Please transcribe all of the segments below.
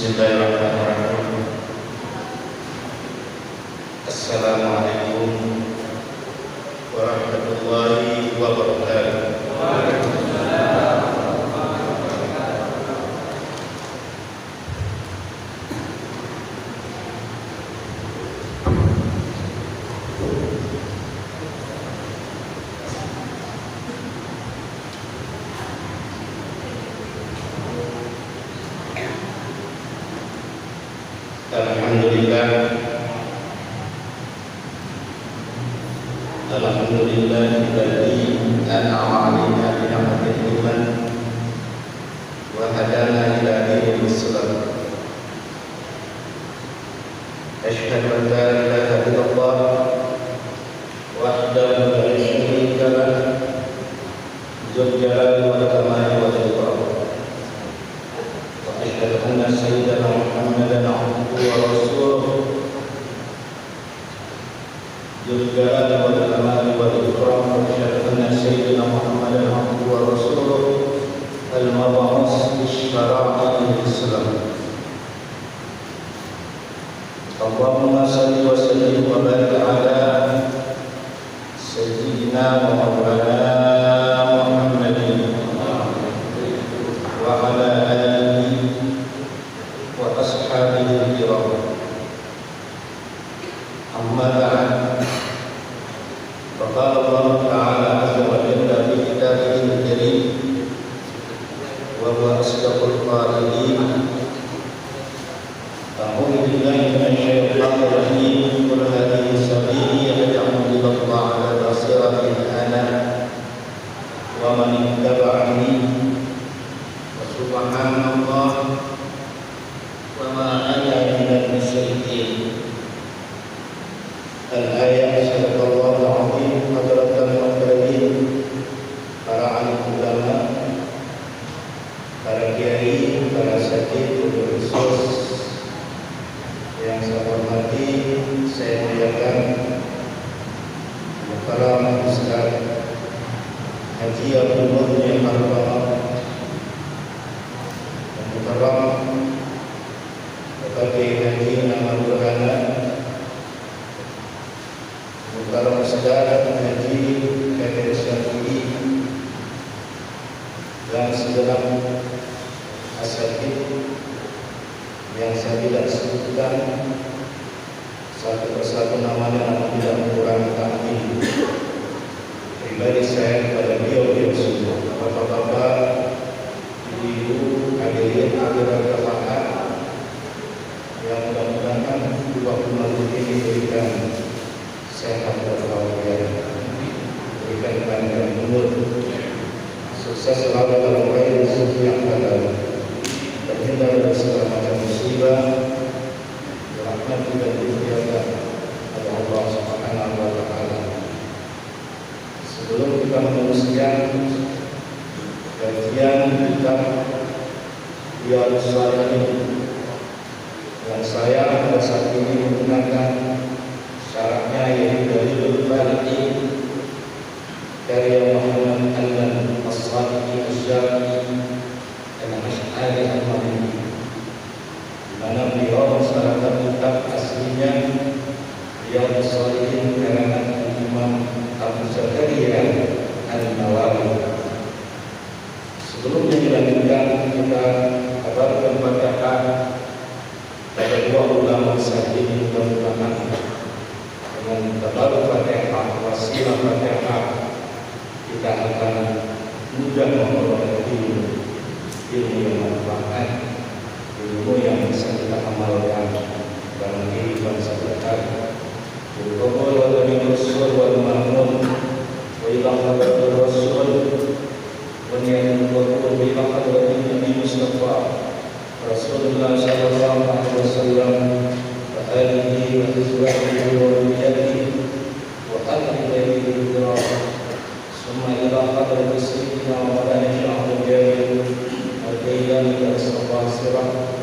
Bismillahirrahmanirrahim. Assalamualaikum warahmatullahi wabarakatuh. Alhamdulillahilladzi an'ama 'alaina bi ni'matil iman wa hadana ila dinil Islam. Asyhadu an la ilaha illallah wahdahu la syarika lah, dzul jalali wal kamali wal ikram. Wa asyhadu anna sayyidana Muhammadan 'abduhu wa rasuluhu dzul jalali wal kamali wal ikram. Wa asyhadu anna sayyidana Muhammadan 'abduhu wa rasuluhu al-mab'uts bi-syara'atil Islam. Allahumma salli wa sallim wa barik ala sayyidina wa maulana Muhammadin wa ala alihi wa ashabihi al-kiram. Amma ba'd. Faqala Allah ta'ala azza wa jalla fi kitabihi al-karim wa huwa asdaqul qa'ilin. A'udzu billahi minasy syaithanir rajim. Qul hadhihi sabili ad'u ila Allah 'ala basiratin ana wa man ittaba'ani wa subhanallah wa ma ana minal musyrikin. Al-ayat sadaqallahu al-'azim. Hadratan mukarramin, para alim ulama, para kiai, para sakit, khusus yang saya hormati, saya muliakan Mukarram Ustaz Haji Abdul Muhyi Al-Barak, Mukarram Bapak Haji Nama Burhana, Mukarram Ustaz Haji Kadir Syafi'i, dan segenap asatidz yang saya tidak sebutkan satu persatu namanya, namun tidak mengurangi takdim pribadi saya kepada beliau semua, bapak-bapak, ibu-ibu, hadirin hadirat jamaah yang mudah-mudahan 20 malam ini berikan sehat walafiat, berikan panjang umur, sukses selalu dalam raih rezeki yang halal, terhindar dari segala macam musibah, rahmat dan dijaga oleh Allah Subhanahu wa taala. Sebelum kita meneruskan kajian kitab Riyadhus Shalihin yang saya pada saat ini menggunakan syaratnya, yaitu Dalilul Faliqi karya Muhammad As-Sadiqi Asy-Syafi'i dan Asy'ari Al-Maliki, di mana beliau mensyaratkan kitab aslinya Riyadhus Shalihin karangan Imam Abu Zakaria An-Nawawi. Sebelumnya dilanjutkan, kita kabarkan Fatihah pada dua ulama besar ini, mudah-mudahan dengan tabaruk Fatihah, wasilah Fatihah, kita akan mudah memperoleh ilmu yang manfaat, ilmu yang bisa kita amalkan dalam kehidupan sehari-hari. Berqaul wa nabi rasul wal ma'mun wa ila hadratir rasul wa niyatul qaul wa ila hadratin nabi Mustafa Rasulullah sallallahu alaihi wasallam wa alihi wa sahbihi wa dhurriyyatihi wa ahli baitihi summa ila hadratis sayyidina wa maulana Syaikhul Jabir al-Jailani al-Sabasirah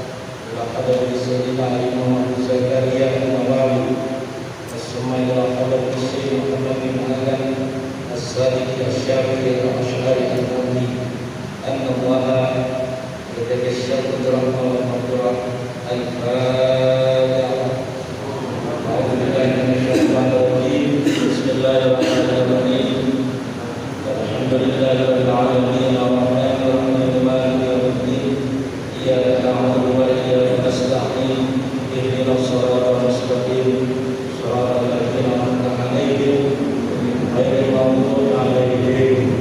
ila hadratis sayyidina Imam Abu Zakaria An-Nawawi ثم إلى حضرة الشيخ محمد بن آدم الصادق الشافعي الأشعري المالكي أن الله يتجسد الرحمة والمغفرة Al-Fatihah. A'udzubillahi minasyaitonir rajim. Bismillahirrahmanirrahim. Alhamdulillahirabbil alamin arrahmanir rahim maliki yaumiddin. Iyyaka na'budu wa iyyaka nasta'in. Ihdinas siratal mustaqim. Shiratal ladzina an'amta 'alaihim ghairil maghdubi 'alaihim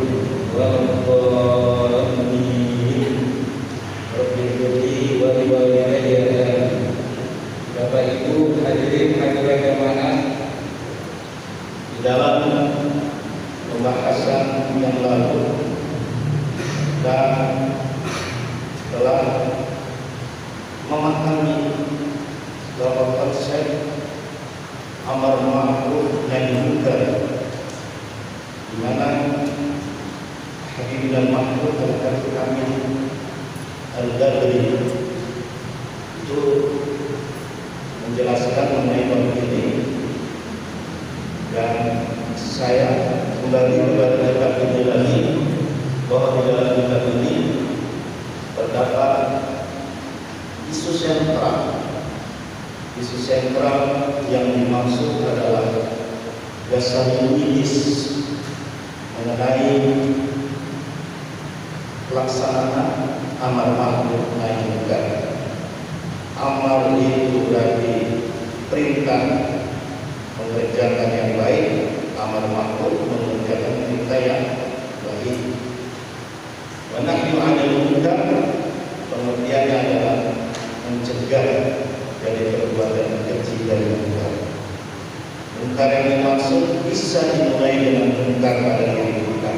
waladdallin. Rabbighfirli wa liwalidayya. Bapak Ibu hadirin hadirat jamaah, di dalam pembahasan yang lalu dan telah memahami bahwa konsep amar ma'ruf nahi munkar, di mana Habib al-Mahmud al-Amin al-Badri itu menjelaskan mengenai bab ini, dan saya kembali kepada kitab ini lagi, bahwa di dalam kitab ini terdapat isu sentral yang dimaksud adalah dasar yuridis mengenai pelaksanaan amar ma'ruf nahi munkar. Amar itu berarti perintah mengerjakan yang baik, amar ma'ruf mengerjakan perintah yang baik. Wa nahyu 'anil munkar pengertiannya adalah mencegah dari perbuatan keji dan munkar. Munkar yang dimaksud bisa dimulai dengan munkar pada diri kita,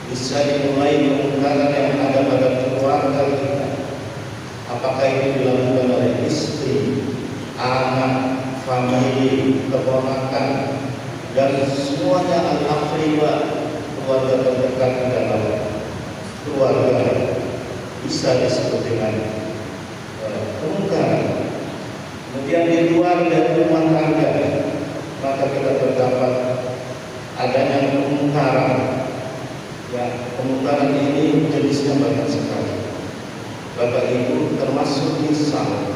bisa dimulai dengan munkar yang ada pada keluarga kita. Apakah itu dilakukan oleh istri, anak, famili, keponakan, dan semuanya al-aqribah, keluarga terdekat di dalam keluarga, bisa disebut dengan kemungkaran. Kemudian di luar dari rumah tangga, maka kita terdapat adanya kemungkaran. Ya, kemungkaran ini jenisnya banyak sekali. Bapak Ibu, termasuk misal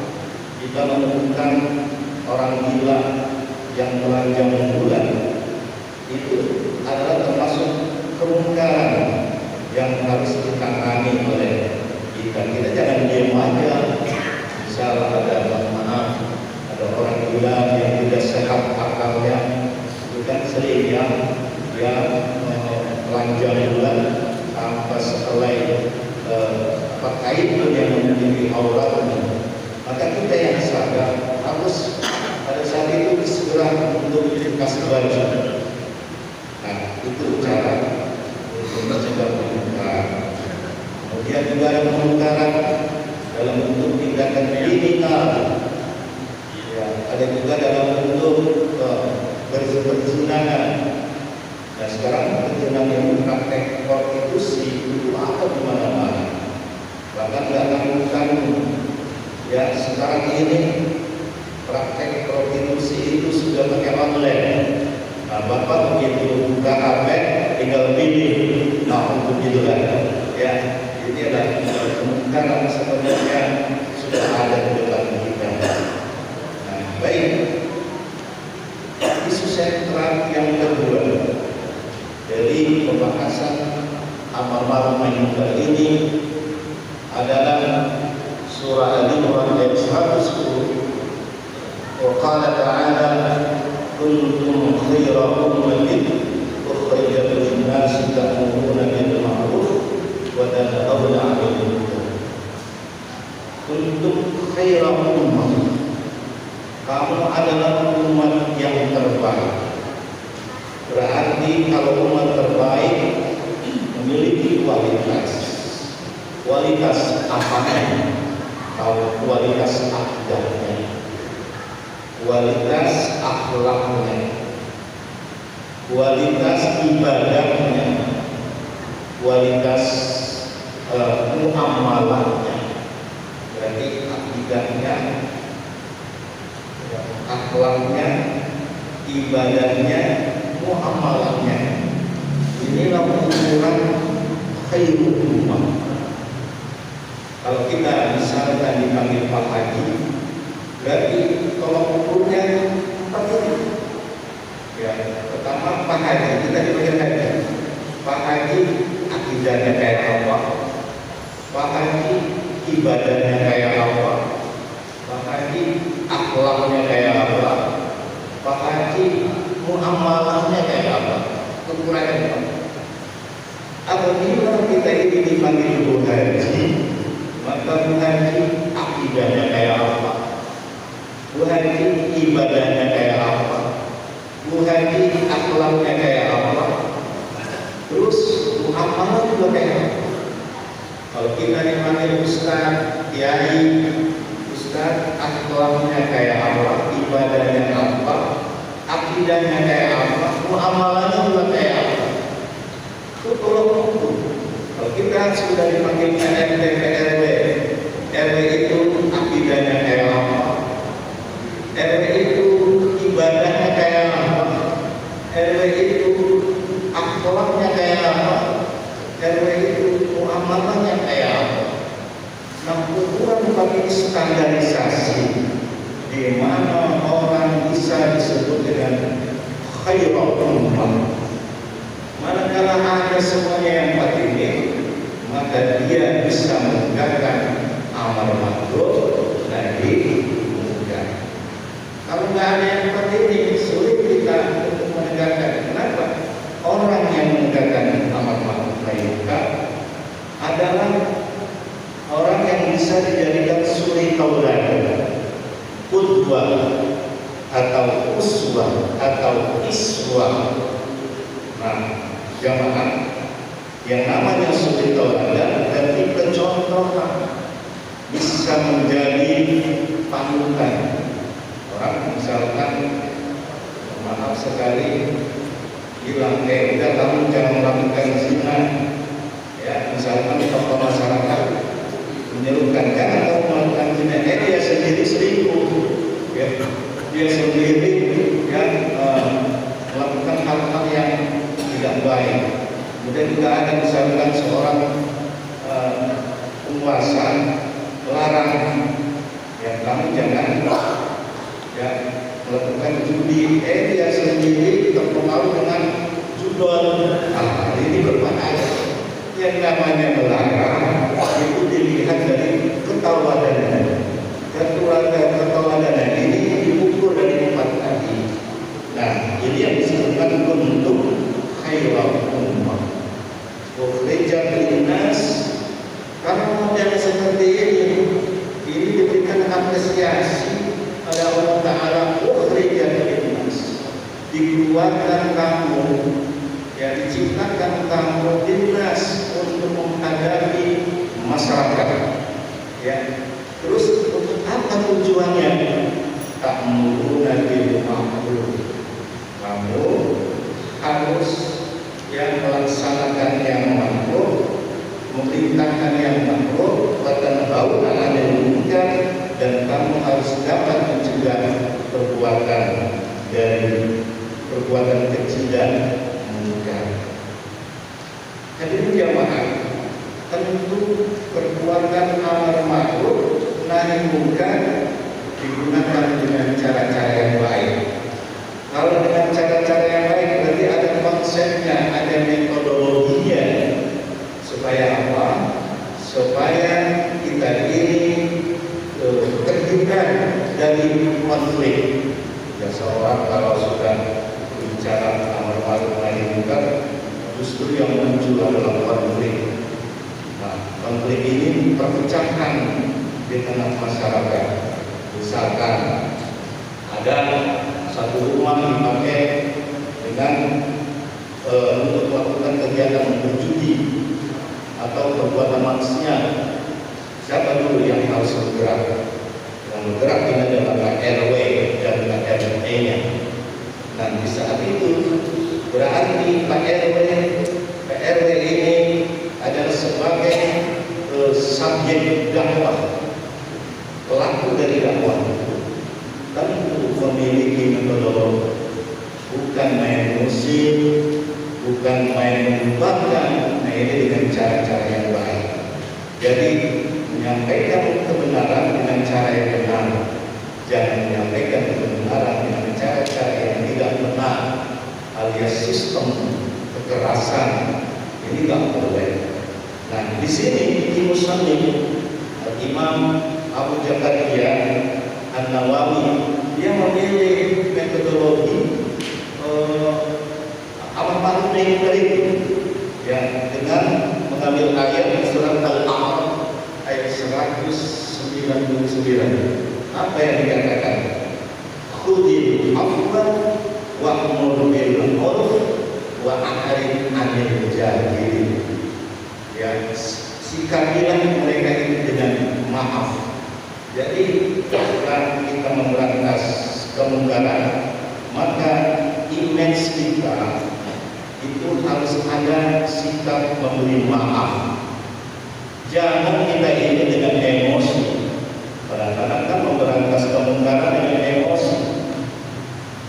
kita menemukan orang gila yang melanjang bulan, itu adalah termasuk kemungkaran yang harus ditangani oleh kita. Kita jangan diam aja. Misal ada orang gila yang tidak sehat akalnya, itu kan sering yang melanjang bulan tanpa sehelai kain yang menutupi auratnya. Maka kita yang sadar harus pada saat itu segera untuk dikasih baju. Nah, itu cara untuk mencegah kemungkaran. Kemudian juga ada kemungkaran dalam bentuk tindakan kriminal. Ya, ada juga dalam bentuk perzinahan. Nah, sekarang perzinahan itu praktek prostitusi itu ada di mana-mana. Bahkan nggak tanggung-tanggung. Ya, sekarang ini praktek prostitusi itu sudah pakai online. Nah, Bapak begitu buka HP tinggal pilih. Nah, untuk itu kan. Ya, ini adalah kemungkaran sebenarnya sudah ada di depan kita. Nah, baik. Isu sentral yang kedua dari pembahasan amar ma'ruf nahi munkar ini adalah surah Al-Imran ayat 110. Wa qala ta'ala kuntum khayra ummatin ukhrijat lin-nasi ta'muruna bil ma'ruf wa tanhauna 'anil munkar. Kuntum khayra ummah, kamu adalah umat yang terbaik. Berarti kalau umat terbaik memiliki kualitas apanya? Kalau kualitas akhlaknya, kualitas akhlaknya, kualitas ibadahnya, kualitas muamalahnya. Berarti akidahnya, akhlaknya, ibadahnya, muamalahnya. Inilah ukuran khairul ummah. Kalau kita misalnya dipanggil Pak Haji, berarti tolong ukurnya seperti ini. Ya, pertama Pak Haji, kita dipanggil Haji. Pak Haji akidahnya kayak apa? Pak Haji ibadahnya kayak apa? Pak Haji akhlaknya kayak apa? Pak Haji muamalahnya kayak apa? Ukurannya apa? Apabila kita ini dipanggil Bu Haji, maka Bu Haji akidahnya kayak apa? Bu Haji ibadahnya kayak apa? Bu Haji akhlaknya kayak apa? Terus muamalah juga kayak apa? Kalau kita dipanggil Ustaz, Kiai, Ustaz akhlaknya kayak apa? Ibadahnya apa? Akidahnya kayak apa? Muamalahnya juga kayak apa? Itu tolong ukur. Kalau kita sudah dipanggil RT ke RW, RW itu akidahnya kayak apa? RW itu ibadahnya kayak apa? RW itu akhlaknya kayak apa? RW itu muamalahnya kayak apa? Nah, ukuran bagi standarisasi di mana orang bisa disebut dengan khairul ummah. Manakala ada semuanya yang empat ini, maka dia bisa menegakkan amar ma'ruf nahi munkar. Kalau nggak ada yang empat ini, sulit kita untuk menegakkan. Kenapa? Orang yang menegakkan amar ma'ruf nahi munkar adalah orang yang bisa dijadikan suri tauladan, qudwah atau uswah atau iswah. Nah, jamaah yang namanya suri tauladan berarti kecontohan, bisa menjadi panutan. Orang misalkan maaf sekali bilang udah kamu jangan melakukan zina, ya misalkan tokoh masyarakat menyerukan jangan kamu melakukan zina, dia sendiri selingkuh, ya dia sendiri yang melakukan hal-hal yang tidak baik. Kemudian juga ada misalkan seorang penguasa melarang yang kamu jangan ya melakukan judi, dia sendiri terpengaruh dengan judol. Ini berbahaya. Yang namanya melarang itu dilihat dari ketauladan. Ketauladan ini diukur dari empat tadi. Nah, ini yang disebutkan bentuk khairul ummah. Ukhrijat linnas. Karena model seperti ini diberikan apresiasi pada Allah Ta'ala. Ukhrijat linnas, dikeluarkan kamu, ya diciptakan kamu linnas untuk menghadapi masyarakat, ya. Terus untuk apa tujuannya? Ta'muruna bil ma'ruf, kamu harus yang melaksanakan yang ma'ruf, memerintahkan yang ma'ruf, wa tanhauna 'anil munkar, dan kamu harus dapat mencegah perbuatan dari perbuatan kecil dan munkar. Hadirin jamaah, tentu perbuatan amar ma'ruf nahi munkar digunakan dengan cara-cara yang baik. Kalau dengan cara-cara yang baik berarti ada konsepnya, ada metodologinya. Supaya apa? Supaya kita ini terhindar dari konflik. Ya, seorang kalau sudah bicara amar ma'ruf nahi munkar, justru yang muncul adalah konflik. Nah, konflik ini perpecahan di tengah masyarakat. Misalkan ada satu rumah dipakai dengan untuk melakukan kegiatan berjudi atau perbuatan maksiat. Siapa dulu yang harus bergerak? Yang bergerak ini adalah Pak RW dan Pak RT-nya. Dan di saat itu berarti Pak RW ini adalah sebagai subjek dakwah, pelaku dari dakwah, tentu memiliki metodologi, bukan main musik, bukan main membubarkan, nah ini dengan cara-cara yang baik. Jadi menyampaikan kebenaran dengan cara yang benar, jangan menyampaikan kebenaran dengan cara-cara yang tidak benar, alias sistem kekerasan. Ini tidak boleh. Nah, di sini di Muslim Imam Abu Zakaria An-Nawawi dia memilih metodologi amat itu ya, dengan mengambil ayat surat Al-A'raf ayat 199. Apa yang dikatakan? Khudil afwa wa'mur bil urf wa a'rid 'anil jahilin. Ya, sikapilah mereka itu dengan maaf. Jadi setelah kita memberantas kemungkaran, maka image kita itu harus ada sikap memberi maaf. Jangan kita ini dengan emosi. Kadang-kadang kan memberantas kemungkaran dengan emosi,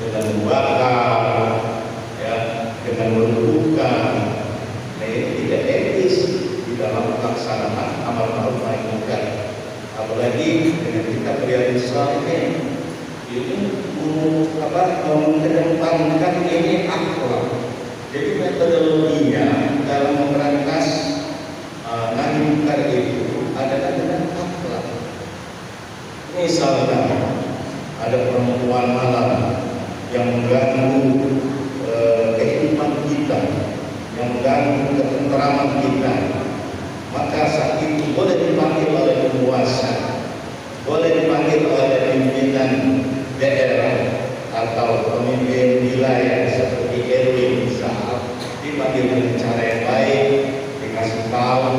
dengan membakar, ya, dengan melumpuhkan. Nah, ini tidak etis di dalam pelaksanaan amal ma'ruf nahi munkar. Apalagi dengan kita beribadah saleh ini mengedepankan ini akhlak. Jadi metodologinya dalam memberantas nahi munkar itu adalah dengan akhlak. Misalnya ada perempuan malam yang mengganggu kehidupan kita, yang mengganggu ketentraman kita, maka saat itu boleh dipanggil oleh penguasa, boleh dipanggil oleh pimpinan daerah atau pemimpin wilayah seperti RW misal, dipanggil dengan cara yang baik, dikasih tahu,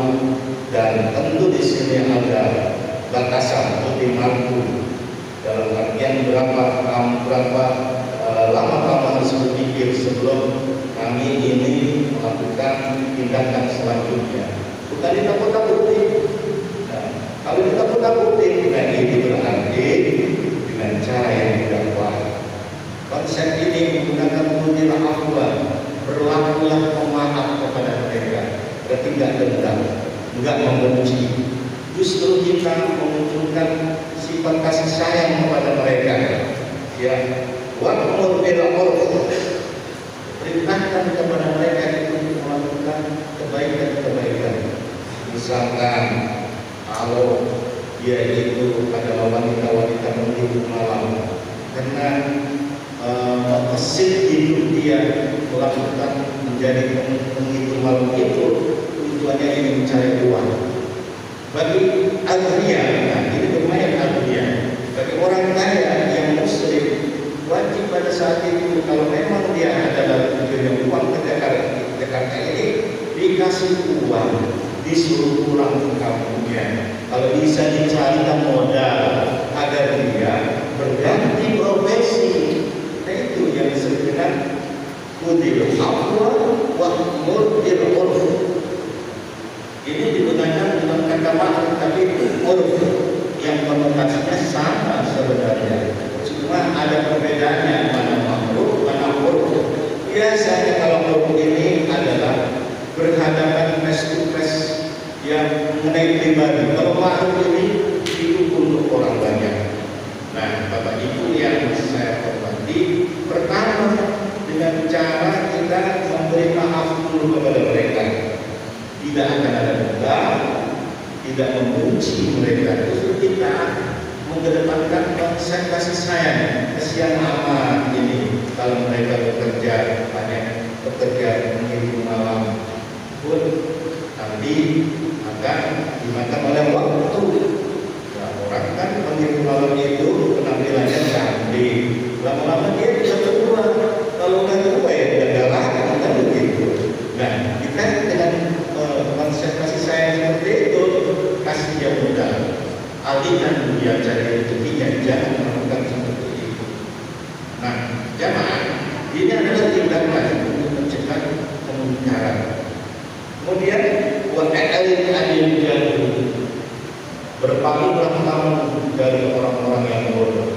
dan tentu di sini ada batasan ultimatum dalam artian berapa lama kamu harus berpikir sebelum kami ini melakukan tindakan selanjutnya. Bukan ditakut-takuti. Nah, kalau ditakut-takuti, nah ini berarti dengan cara yang tidak baik. Konsep ini menggunakan khudil afwa, berlakulah pemaaf kepada mereka, berarti tidak dendam, enggak membenci. Justru kita memunculkan sifat kasih sayang kepada mereka. Ya, wa'mur bil urf, perintahkan kepada mereka itu melakukan kebaikan-kebaikan. Misalkan kalau dia itu adalah wanita-wanita menghidup malam, karena mesin hidup dia melakukan menjadi penghidup malam itu tujuannya ingin mencari uang. Bagi agria, nah ini bermain agria. Bagi orang kaya yang muslim, wajib pada saat itu kalau memang dia adalah tujuannya uang ke Jakarta ini, dikasih uang, disuruh pulang ke kampungnya. Kalau bisa dicarikan modal agar dia berganti profesi. Nah itu yang disebut dengan khudil afwa wa'mur bil urf. Ini digunakan dalam kata ma'ruf, tapi urf yang konotasinya sama sebenarnya. Cuma ada perbedaannya, mana ma'ruf, mana urf. Biasanya kalau urf ini adalah berhadapan face to face yang mengenai pribadi. Kalau ma'ruf ini itu untuk orang banyak. Nah, Bapak Ibu yang saya hormati, pertama dengan cara kita memberi maaf dulu kepada mereka. Tidak akan ada dendam, tidak membenci mereka. Justru kita mengedepankan konsep kasih sayang, kesian amat ini. Kalau mereka bekerja banyak, bekerja menghidup malam pun nanti akan dimakan oleh waktu. Nah, orang kan menghidup malam itu penampilannya cantik, lama-lama dia bisa tua. Kalau udah tua ya udah galak, kan begitu. Nah, kita dengan konsep kasih sayang seperti itu, kasih dia modal, alihkan dia cari rezekinya, jangan melakukan seperti itu. Nah, jamaah, ini adalah tindakan untuk mencegah kemungkaran. Kemudian wa'a'rid 'anil jahilin, berpalinglah kamu dari orang-orang yang bodoh.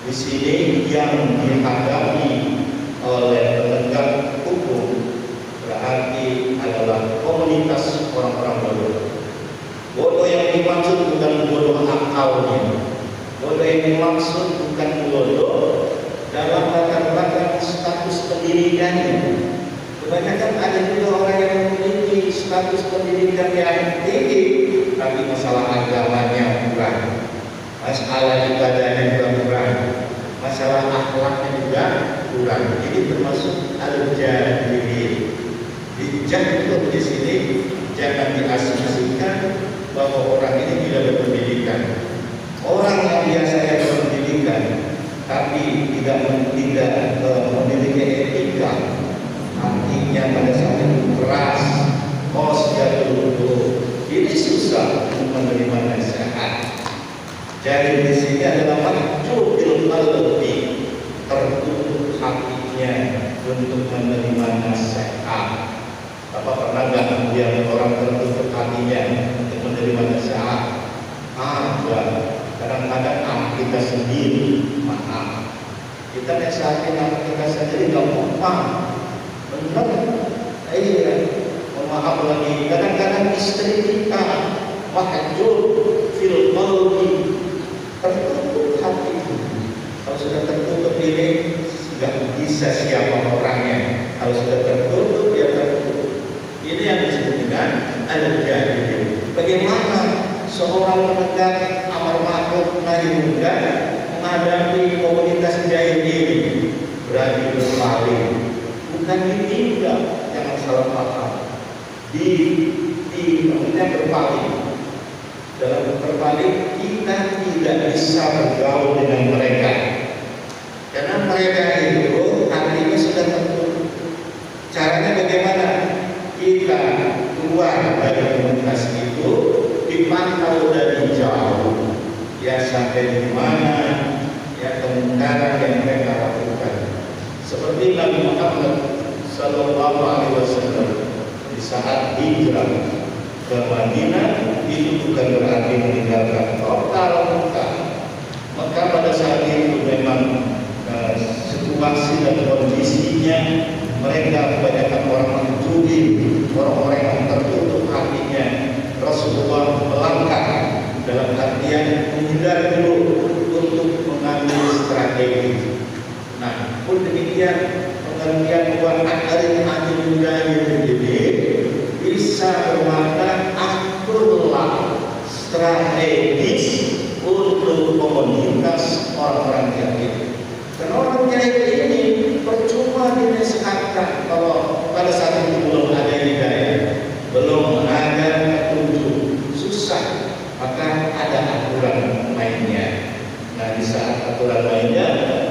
Di sini yang dihadapi oleh penegak hukum berarti adalah komunitas orang-orang bodoh. Bodoh yang dimaksud dimaksud bukan bodoh dalam latar belakang status pendidikannya. Kebanyakan ada juga orang yang memiliki status pendidikan yang tinggi, tapi masalah agamanya kurang, masalah ibadahnya juga kurang, masalah akhlaknya juga kurang. Ini termasuk al-jahilin. Dijatuh di sini jangan diasumsikan bahwa orang ini tidak berpendidikan. Orang yang biasanya berpendidikan tapi tidak memiliki etika, artinya pada saat itu keras, kos jatuh, ini susah untuk menerima nasihat. Jadi di sini adalah mahjubil qalbi, tertutup hatinya untuk menerima nasihat. Apa pernah gak melihat orang tertutup hatinya untuk menerima nasihat? Ada. Kadang-kadang kita sendiri, maaf, kita nasihatin anak kita sendiri gak apa-apa. Benar? Iya. Maaf lagi. Kadang-kadang istri kita mahjub fil qalbi, tertutup hati. Kalau sudah tertutup ini nggak bisa siapa orangnya. Kalau sudah tertutup ya tertutup. Ini yang disebut dengan al-jahilin. Bagaimana seorang penegak amar ma'ruf nahi munkar menghadapi komunitas jahil ini? Berani berpaling, bukan ditinggal, jangan salah paham. Maksudnya berpaling. Dalam berpaling kita tidak bisa bergaul dengan mereka, karena mereka itu hatinya sudah tertutup. Caranya bagaimana? Kita keluar dari komunitas itu, dipantau dari jauh, ya sampai di mana ya kemungkaran yang mereka lakukan. Seperti Nabi Muhammad Sallallahu Alaihi Wasallam di saat hijrah ke Madinah, itu bukan berarti meninggalkan total Mekah. Maka pada saat itu memang situasi dan kondisinya mereka kebanyakan orang menjudi, orang-orang yang tertutup hatinya. Rasulullah melangkah dalam artian menghindar dulu untuk mengambil strategi. Nah, pun demikian pengertian bahwa akhirin anil mujahidin ini bisa bermakna aturlah strategis untuk komunitas orang-orang jahil. Karena orang jahil ini percuma dinasihatkan kalau pada saat itu belum ada hidayah, belum ada petunjuk, susah. Maka ada aturan mainnya. Nah, di saat aturan mainnya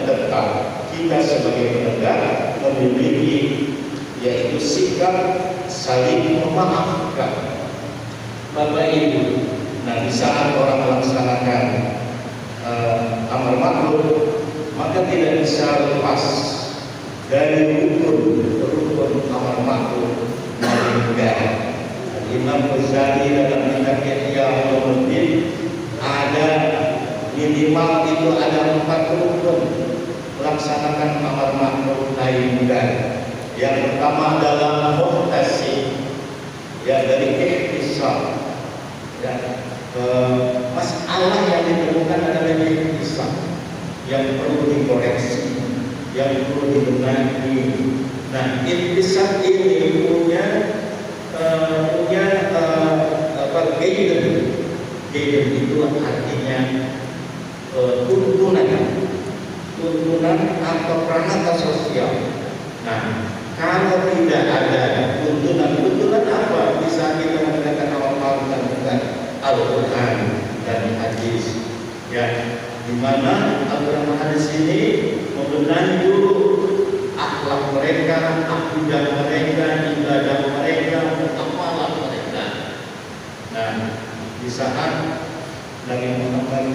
tetap kita sebagai penegak memiliki yaitu sikap saling memaafkan. Bapak Ibu, nah di saat orang melaksanakan amar ma'ruf, maka tidak bisa lepas dari rukun amar ma'ruf nahi munkar. Imam Ghazali dalam kitabnya Ihya Ulumuddin ada minimal itu ada 4 rukun melaksanakan amar ma'ruf nahi munkar. Yang pertama adalah muhtasib, ya dari ihtisab. Ya, masalah yang ditemukan adalah ihtisab yang perlu dikoreksi, yang perlu dibenahi. Nah, ihtisab ini punya guidance itu artinya tuntunan atau peranata sosial. Nah, kalau tidak ada tuntunan apa? Bisa kita menggunakan awal-awal tentang Al-Quran dan hadis. Ya, di mana Al-Quran dan hadis ini membenahi dulu akhlak mereka, akidah mereka, ibadah mereka, amalan mereka. Nah, di saat Nabi Muhammad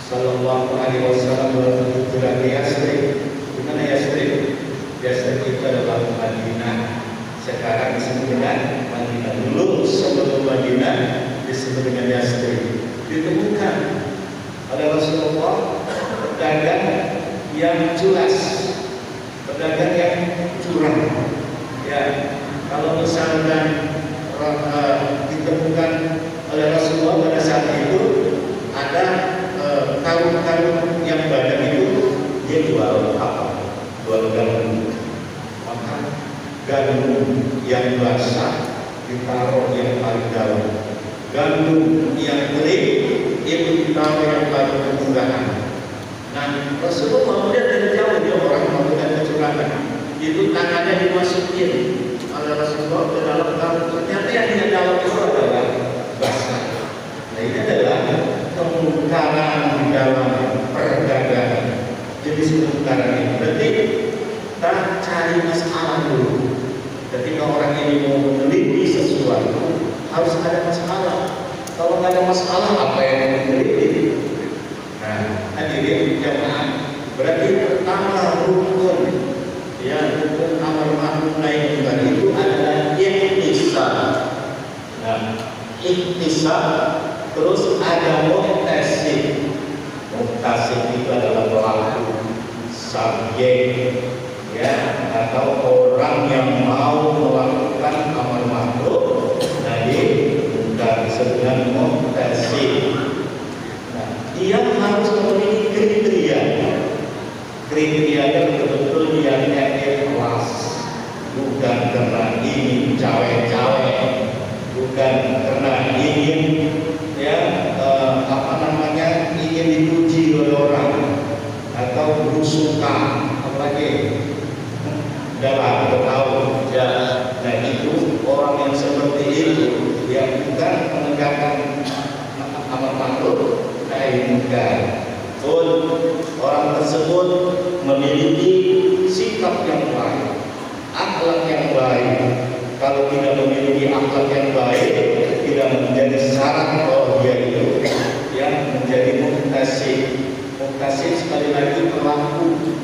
Sallallahu Alaihi Wasallam berhijrah ke Yasrib, di mana Yasrib? Yasrib itu adalah Madinah. Sekarang disebut dengan Madinah. Dulu sebelum Madinah disebut dengan Yasrib. Ditemukan oleh Rasulullah pedagang yang jelas, pedagang yang curang. Ya, kalau misalkan ditemukan oleh Rasulullah pada saat itu ada karung-karung gandum yang basah ditaruh yang paling dalam, gandum yang kering itu ditaruh yang paling permukaan. Nah, Rasulullah melihat dari jauh dia orang melakukan kecurangan, itu tangannya dimasukin oleh Rasulullah ke dalam karung, ternyata yang di dalam itu adalah basah. Nah, ini adalah kemungkaran di dalam perdagangan. Jenis kemungkaran ini berarti kita cari masalah dulu. Ketika orang ini mau meneliti sesuatu, harus ada masalah. Kalau nggak ada masalah, apa yang mau meneliti? Nah, hadirin jamaah, berarti pertama rukun, ya rukun amar ma'ruf nahi munkar itu adalah ihtisab. Nah, ihtisab, terus ada muhtasib. Muhtasib itu adalah pelaku, subjek, ya, atau orang yang mau melakukan amar ma'ruf nahi munkar disebut dengan muhtasib. Nah, dia harus memiliki kriteria. Kriterianya betul-betul niatnya ikhlas, bukan karena ingin cawe-cawe, bukan karena ingin ingin dipuji oleh orang atau berusukan, apalagi dalam tahu ya. Nah, itu orang yang seperti itu yang bukan menegakkan amar ma'ruf nahi munkar. Orang tersebut memiliki sikap yang baik, akhlak yang baik. Kalau tidak memiliki akhlak yang baik, tidak menjadi syarat bahwa dia itu yang menjadi muhtasib. Muhtasib sekali lagi pelaku,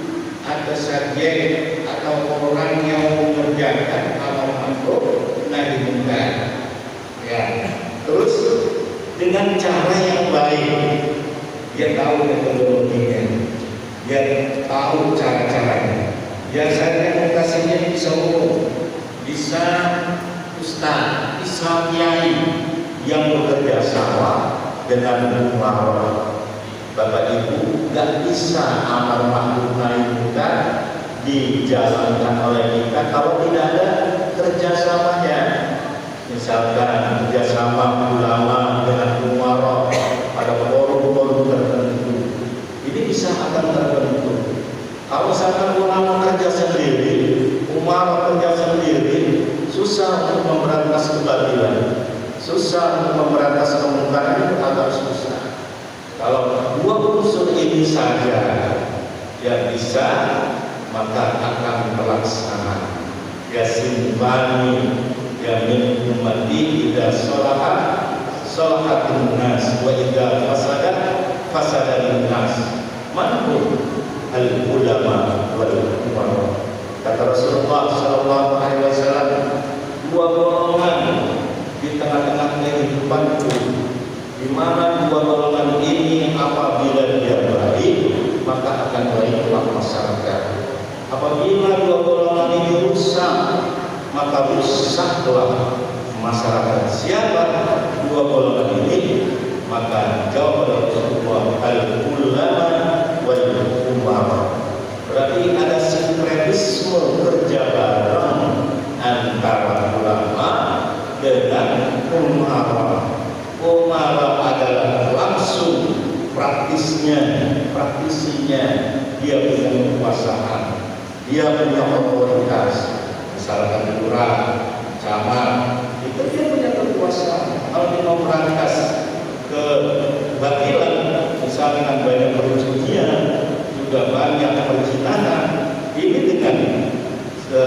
ada subjek atau orang yang mengerjakan amar ma'ruf nahi munkar. Ya, terus dengan cara yang baik. Dia tahu metodologinya, dia tahu cara-caranya. Biasanya mutasinya bisa umum, bisa ustaz, bisa kiai yang bekerja sama dengan muamalah. Bapak Ibu, nggak bisa amar ma'ruf nahi munkar dijalankan oleh kita kalau tidak ada kerjasamanya. Misalkan kerjasama ulama dengan muamalah pada forum-forum tertentu, ini bisa akan terbentuk. Kalau misalkan ulama kerja sendiri, umarah kerja sendiri, susah untuk memberantas kebatilan, susah untuk memberantas kemungkaran, itu agak susah. Kalau dua unsur ini saja yang bisa, maka akan terlaksana. Ya simpani, ya min ummati idza sholaha sholahatun nas wa idza fasadat fasadatun nas. Manhum al ulama wal umara. Kata Rasulullah sallallahu alaihi wasallam, dua golongan di tengah-tengah kehidupanku, di mana dua golongan ini apabila dia baik, maka akan baiklah masyarakat. Apabila dua golongan ini rusak, maka rusaklah masyarakat. Siapa dua golongan ini? Maka jawab Rasulullah, al-ulama wal umara. Berarti ada sinkretisme kerja bareng antara ulama dengan umara. Umara adalah langsung praktisinya, dia punya kekuasaan, dia punya otoritas. Misalkan lurah, camat, itu dia punya kekuasaan. Kalau dia mau merantas kebatilan, misalkan banyak perjudian, juga banyak perzinahan, ini dengan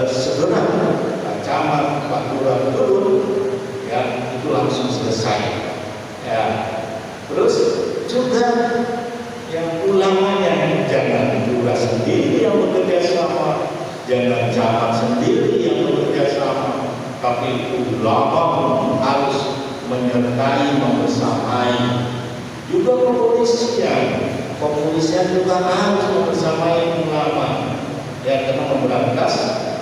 segera Pak Camat, Pak Lurah turun, ya itu langsung selesai. Ya, terus juga yang ulamanya jangan lurah sendiri yang bekerja sama, jangan camat sendiri yang bekerja sama, tapi ulama harus menyertai, membersamai. Juga kepolisian juga harus membersamai ulama, ya, karena memberantas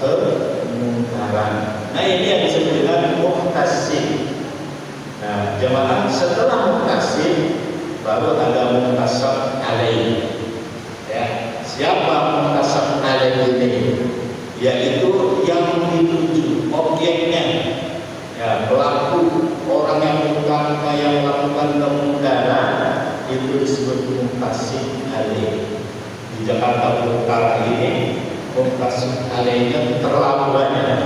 kemungkaran. Nah, ini yang disebut dengan muhtasib. Nah, jemaah, setelah muhtasib baru ada muhtasab alaih. Ya, siapa muhtasab alaih ini? Yaitu yang dituju objeknya, ya pelaku orang yang melakukan kemungkaran itu disebut muktasib alaih. Di Jakarta Utara ini muktasib alaihnya terlalu banyak,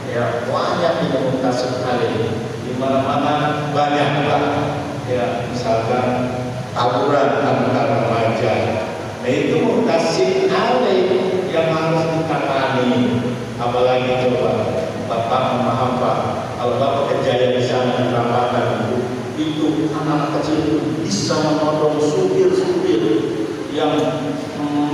ya banyak ini muktasib alaih. Di mana-mana banyak lah, ya misalkan tawuran antar remaja. Nah itu muktasib alaih yang harus ditangani. Apalagi coba Bapak memaham Pak, kalau Bapak kejadian di sana di Rambatan itu anak kecil itu bisa menodong supir-supir yang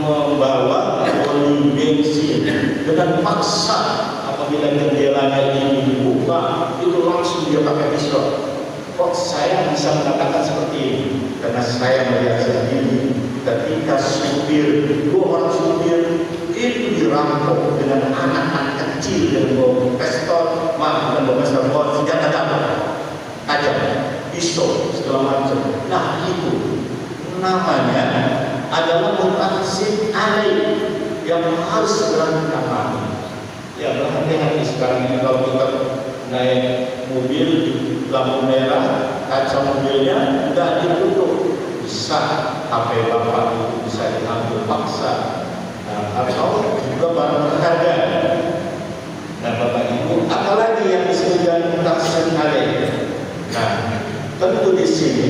membawa oli bensin dengan paksa. Apabila jendelanya ini dibuka, itu langsung dia pakai pisau. Kok saya bisa mengatakan seperti ini? Karena saya melihat sendiri ketika supir, dua orang supir itu dirampok dengan anak-anak kecil yang bawa pistol, bukan bawa pistol, bawa senjata tajam, pisau segala macam. Nah itu namanya adalah muktasib alaih yang harus segera ditangani. Ya berhati-hati sekarang ini kalau kita naik mobil di lampu merah, kaca mobilnya tidak ditutup, bisa HP Bapak itu bisa diambil paksa. Atau juga barang berharga. Nah Bapak Ibu, apalagi yang disebutkan muktasib alaih. Nah tentu di sini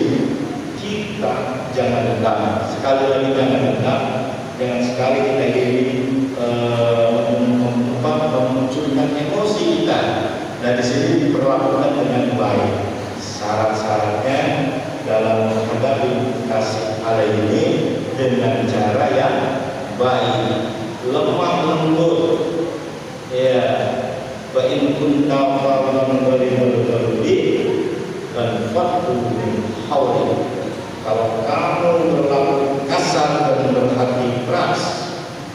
kita jangan dendam. Sekali lagi jangan dendam. Jangan sekali kita ini memunculkan emosi kita. Nah di sini diperlakukan dengan baik. Syarat-syaratnya dalam menghadapi muktasib alaih ini dengan cara yang baik, lemah lembut, ya. Wa in kunta fa'lan ghalidul dan fatu min hawli. Kalau kamu berlaku kasar dan berhati keras,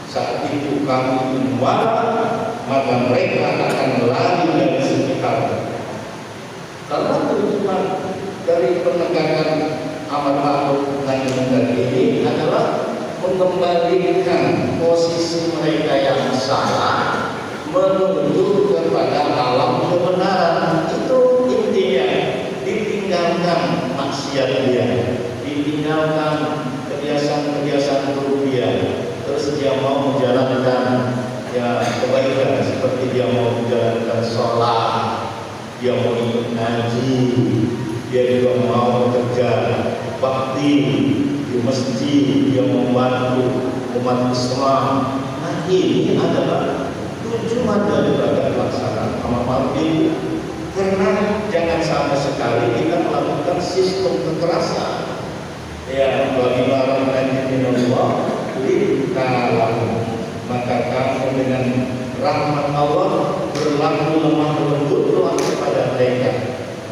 saat itu kamu marah, maka mereka akan lari dari sekitar. Karena tujuan dari penegakan amar ma'ruf nahi munkar ini adalah mengembalikan posisi mereka yang salah menuju kepada alam kebenaran. Itu intinya, ditinggalkan maksiat dia, ditinggalkan kebiasaan-kebiasaan kerugian, terus dia mau menjalankan ya kebaikan seperti dia mau menjalankan sholat, dia mau ikut ngaji, dia juga mau kerja bakti di masjid, dia membantu umat Islam. Nah ini adalah tujuan daripada pelaksanaan amar ma'ruf ini. Karena jangan sama sekali kita melakukan sistem kekerasan. Ya, bagi barang najib minallah litalahu, maka kamu dengan rahmat Allah berlaku lemah lembut kepada mereka.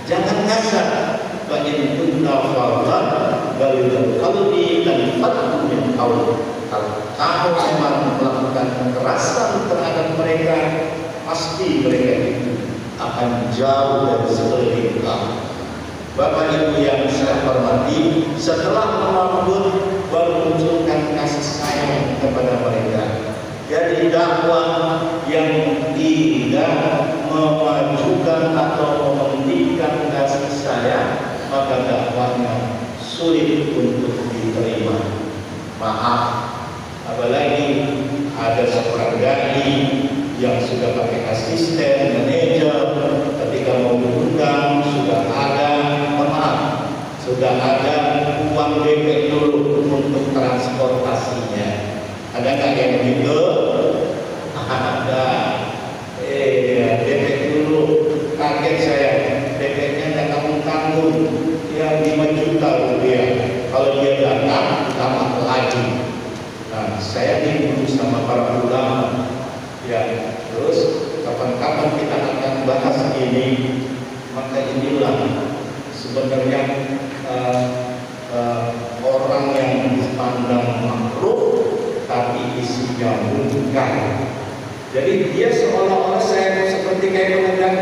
Jangan kasar. Wa in kunta fadlan ghalidul qalbi dan fatu min hawli. Kalau kamu memang melakukan kekerasan terhadap mereka, pasti mereka itu akan jauh dari sekeliling kamu. Bapak Ibu yang saya hormati, setelah lemah lembut baru munculkan kasih sayang kepada mereka. Jadi dakwah yang tidak memajukan atau mementingkan kasih sayang, maka dakwahnya sulit untuk diterima. Maaf, apalagi ada seorang dai yang sudah pakai asisten, manajer, ketika mau diundang sudah ada, sudah ada uang DP dulu untuk transportasinya. Ada nggak yang begitu? Ada. DP dulu. Kaget saya. DP-nya nggak tanggung-tanggung. Ya 5 juta rupiah. Kalau dia datang, tambah lagi. Nah, saya diburu sama para ulama. Ya, terus kapan-kapan kita akan bahas ini. Maka inilah sebenarnya orang yang dipandang makruh tapi isinya munkar. Jadi dia seolah-olah saya seperti kayak pemegang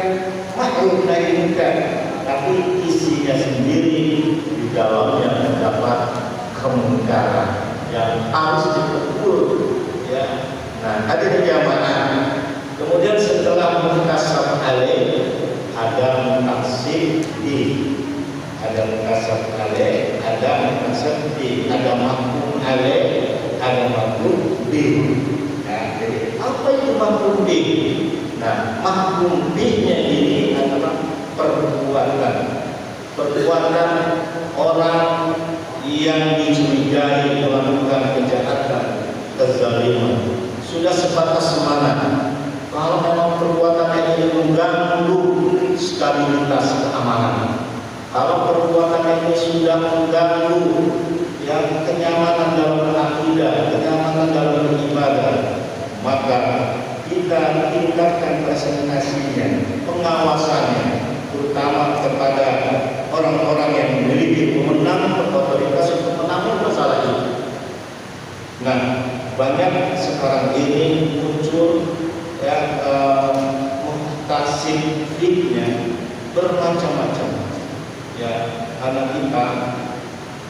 makruh nahi munkar, tapi isinya sendiri di dalamnya terdapat kemungkaran yang harus ditegur. Ya, nah hadirin jamaah. Kemudian setelah Nah, mahkum bihnya ini adalah perbuatan orang yang dicurigai melakukan kejahatan, kezaliman. Sudah sebatas mana? Kalau memang perbuatannya ini mengganggu stabilitas keamanan, kalau perbuatannya ini sudah mengganggu yang kenyamanan dalam akidah, kenyamanan dalam beribadah, maka kita tingkatkan presentasinya, pengawasannya, terutama kepada orang-orang yang memiliki wewenang otoritas untuk menangani masalah ini. Nah, banyak sekarang ini muncul ya muhtasib fiknya bermacam-macam. Ya, anak kita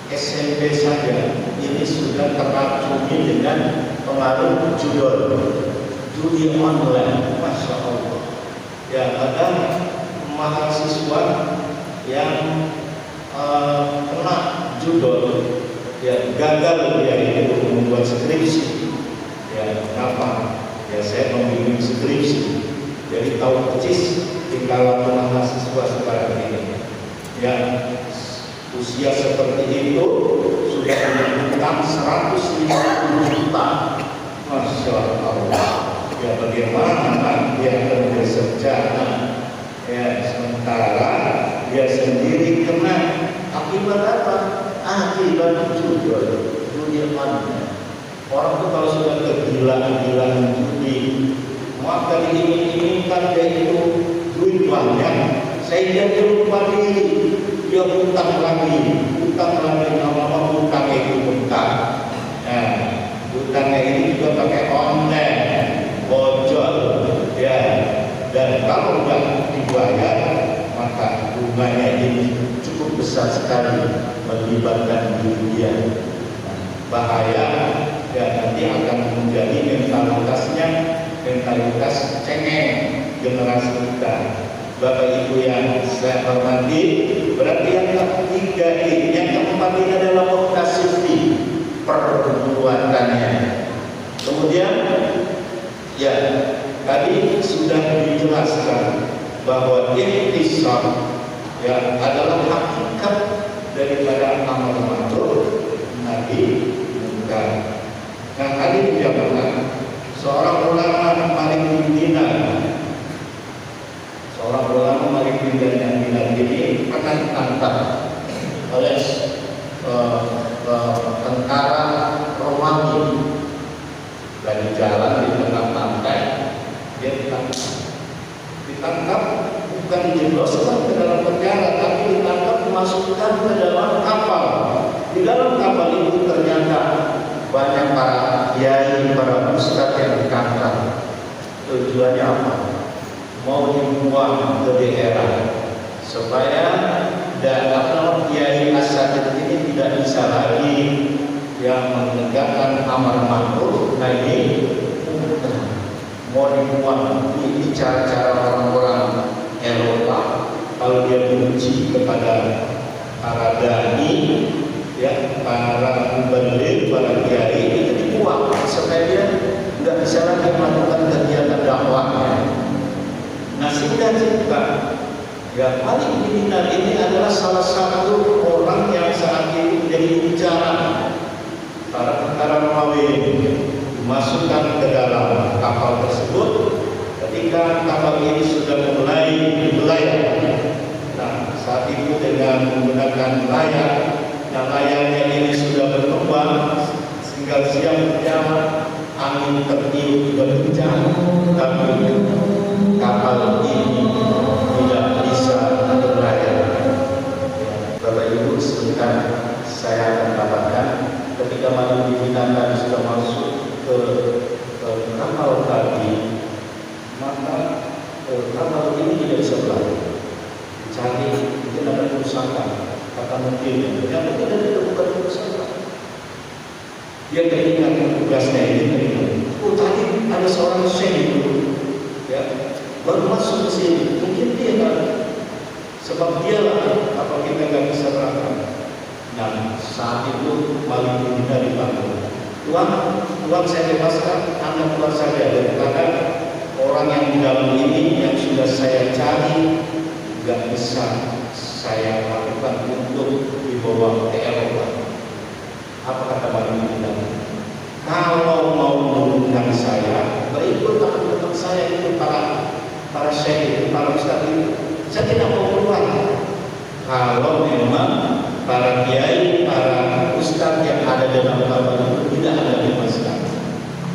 SMP saja ini sudah teracuni dengan pengaruh judi online, masya Allah. Ya, ada mahasiswa yang kena judul, ya gagal dia itu membuat skripsi. Ya, kenapa? Ya saya membimbing skripsi, jadi tahu persis tingkah laku mahasiswa sekarang ini. Ya, usia seperti itu sudah menunjukkan 150 juta, masya Allah. Ya bagaimana dia akan bersejana? Ya sementara dia sendiri kena akibat apa? Akibat judi online. Orang itu kalau sudah kegilaan judi, maka diiming-imingkan dia itu duit banyak, sehingga dia lupa diri, dia hutang lagi, lama-lama hutang itu hutang. Nah, hutangnya ini juga pakai online, bocor, ya. Dan kalau nggak dibayar, maka bunganya ini cukup besar sekali melibatkan diri dia. Bahaya, ya nanti akan menjadi mentalitas cengeng generasi kita. Bapak Ibu yang saya hormati, berarti yang ketiga ini, yang keempat ini adalah muhtasib perbuatannya. Kemudian, ya tadi sudah dijelaskan bahwa ihtisab ya adalah hakikat daripada amal ma'ruf nahi munkar. Nah, tadi dijawabkan seorang ulama Malik bin Dinar yang bilang ini pernah ditangkap oleh tentara Romawi lagi jalan di tengah pantai. Dia ditangkap bukan dijebloskan ke dalam penjara, tapi ditangkap dimasukkan ke dalam kapal. Di dalam kapal itu ternyata banyak para kiai, para ustadz yang ditangkap. Tujuannya apa? Mau dibuang ke daerah supaya kiai asatidz ini tidak bisa lagi yang menegakkan amar ma'ruf nahi munkar. Mau dibuang. Ini cara-cara orang-orang Eropa kalau dia benci kepada para dai, ya para mubaligh, para kiai itu dibuang supaya dia tidak bisa lagi melakukan kegiatan dakwahnya. Nah, sehingga ya Malik bin Dinar ini adalah salah satu orang yang saat ini menjadi incaran para tentara Romawi, dimasukkan ke dalam kapal tersebut. Ketika kapal ini sudah mulai berlayar, nah saat itu dengan menggunakan layar, yang layarnya ini sudah berkembang sehingga siang berjalan, angin tertiup juga kencang, tapi kapal ini tidak bisa berlayar. Bapak Ibu, sebentar saya akan katakan, ketika Malik bin Dinar sudah masuk ke kapal tadi, maka kapal ini tidak bisa berlayar. Dicari, mungkin ada kerusakan, kata mungkin, ternyata tidak ditemukan kerusakan. Dia teringat tugasnya ini, oh tadi ada seorang syekh itu, ya, baru masuk ke sini, mungkin dia kan, sebab dialah apa kita nggak bisa berangkat. Nah, saat itu Malik bin Dinar dipanggil. Tuan saya bebaskan, Anda keluar saja daripada orang yang di dalam ini yang sudah saya cari nggak bisa saya lakukan untuk dibawa ke Eropa. Apa kata Bapak bilang? Kalau mau mengundang saya, berikut teman-teman saya itu para syekh, para ustaz itu, saya tidak mau keluar. Kalau memang para kiai, para ustaz yang ada dalam kabar itu tidak ada bebaskan,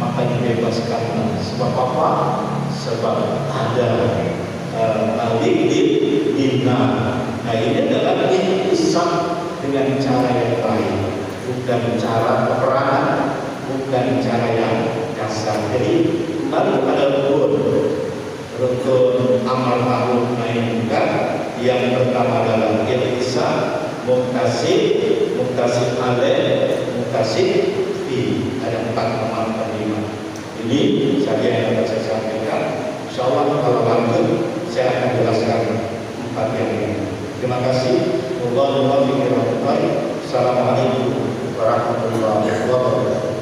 maka dibebaskan. Sebab apa? Sebab ada balik di dina. Nah ini adalah intisab dengan cara yang lain, bukan cara peperangan, bukan cara yang kasar. Jadi kembali kepada rukun amal ma'ruf nahi munkar. Yang pertama adalah intisab, muktasib alaih, muktasib fi. Ada 4 amal kelima. Ini saja yang dapat saya sampaikan. Insyaallah kalau lanjut saya akan jelaskan 4 yang ini. Terima kasih. Assalamualaikum warahmatullahi wabarakatuh.